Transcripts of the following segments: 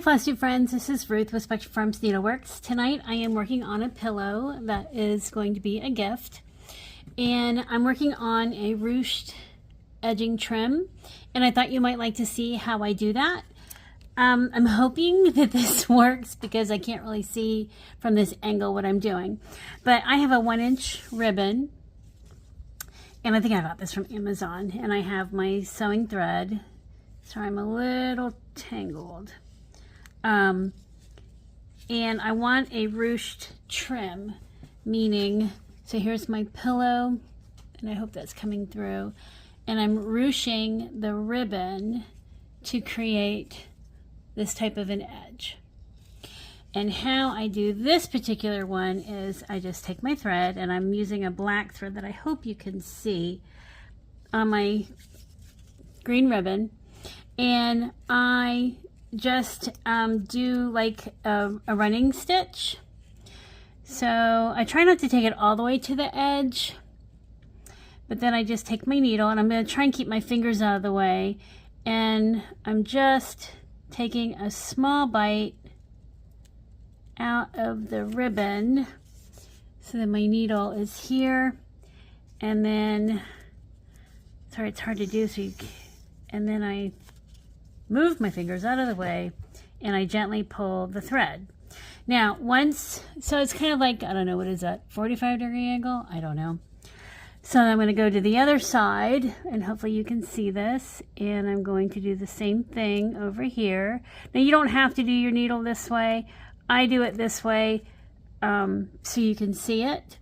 FlossTube friends, this is Ruth with Spectrum Farms Needleworks. Tonight I am working on a pillow that is going to be a gift, and I'm working on a ruched edging trim, and I thought you might like to see how I do that. I'm hoping that this works because I can't really see from this angle what I'm doing, but I have a 1-inch ribbon, and I think I got this from Amazon, and I have my sewing thread. Sorry, I'm a little tangled. And I want a ruched trim, meaning, so here's my pillow, and I hope that's coming through, and I'm ruching the ribbon to create this type of an edge. And how I do this particular one is I just take my thread, and I'm using a black thread that I hope you can see on my green ribbon, and I just do like a running stitch. So I try not to take it all the way to the edge, but then I just take my needle, and I'm going to try and keep my fingers out of the way, and I'm just taking a small bite out of the ribbon so that my needle is here, and then, sorry, it's hard to do, and then I move my fingers out of the way, and I gently pull the thread. Now, so it's kind of like, I don't know, what is that, 45-degree angle? I don't know. So I'm going to go to the other side, and hopefully you can see this, and I'm going to do the same thing over here. Now, you don't have to do your needle this way. I do it this way so you can see it,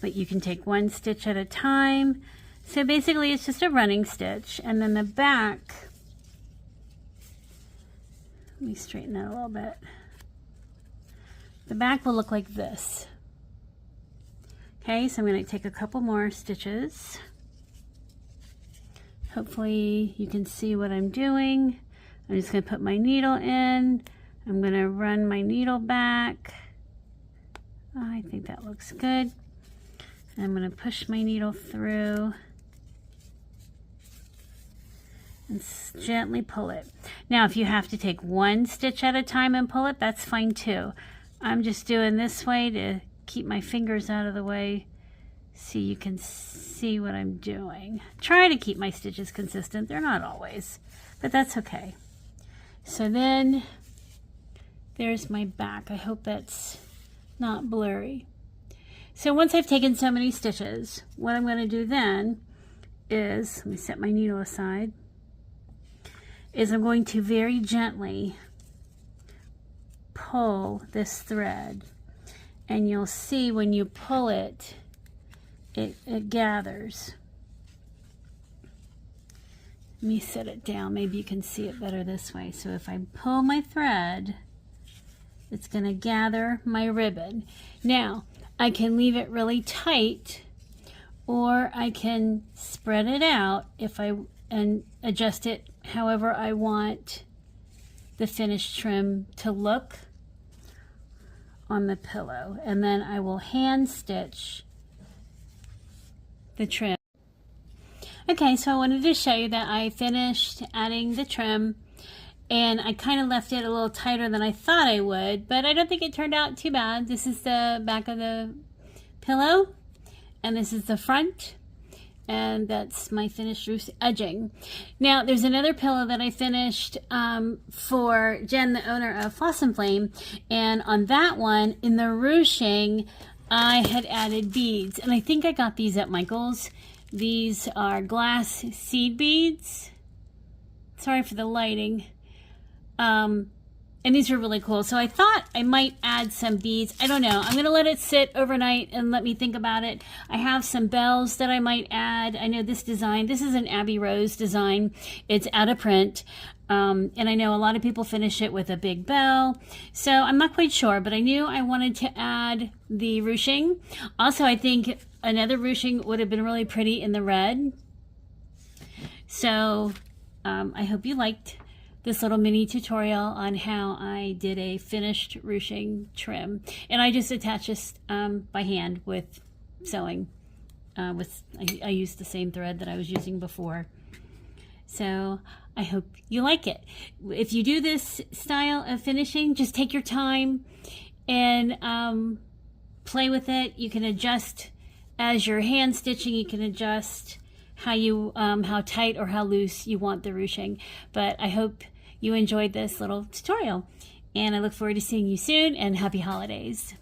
but you can take one stitch at a time. So basically, it's just a running stitch, and then the back, let me straighten that a little bit. The back will look like this. Okay, so I'm going to take a couple more stitches. Hopefully you can see what I'm doing. I'm just going to put my needle in. I'm going to run my needle back. I think that looks good. I'm going to push my needle through and gently pull it. Now, if you have to take one stitch at a time and pull it, that's fine too. I'm just doing this way to keep my fingers out of the way so you can see what I'm doing. Try to keep my stitches consistent. They're not always, but that's okay. So then there's my back. I hope that's not blurry. So once I've taken so many stitches, what I'm going to do then is, let me set my needle aside, is I'm going to very gently pull this thread, and you'll see when you pull it, it gathers. Let me set it down. Maybe you can see it better this way. So if I pull my thread, it's going to gather my ribbon. Now, I can leave it really tight, or I can spread it out and adjust it however I want the finished trim to look on the pillow, and then I will hand stitch the trim. Okay, so I wanted to show you that I finished adding the trim, and I kind of left it a little tighter than I thought I would, but I don't think it turned out too bad. This is the back of the pillow, and this is the front, and that's my finished ruched edging. Now, there's another pillow that I finished for Jen, the owner of Floss and Flame, and on that one, in the ruching, I had added beads, and I think I got these at Michael's. These are glass seed beads. Sorry for the lighting. And these are really cool. So I thought I might add some beads. I don't know. I'm going to let it sit overnight and let me think about it. I have some bells that I might add. I know this design, this is an Abbey Rose design. It's out of print. And I know a lot of people finish it with a big bell. So I'm not quite sure, but I knew I wanted to add the ruching. Also, I think another ruching would have been really pretty in the red. So I hope you liked this little mini tutorial on how I did a finished ruching trim, and I just attach this by hand with sewing. I used the same thread that I was using before. So I hope you like it. If you do this style of finishing, just take your time and play with it. You can adjust as you're hand stitching. You can adjust how tight or how loose you want the ruching. But I hope you enjoyed this little tutorial, and I look forward to seeing you soon, and happy holidays.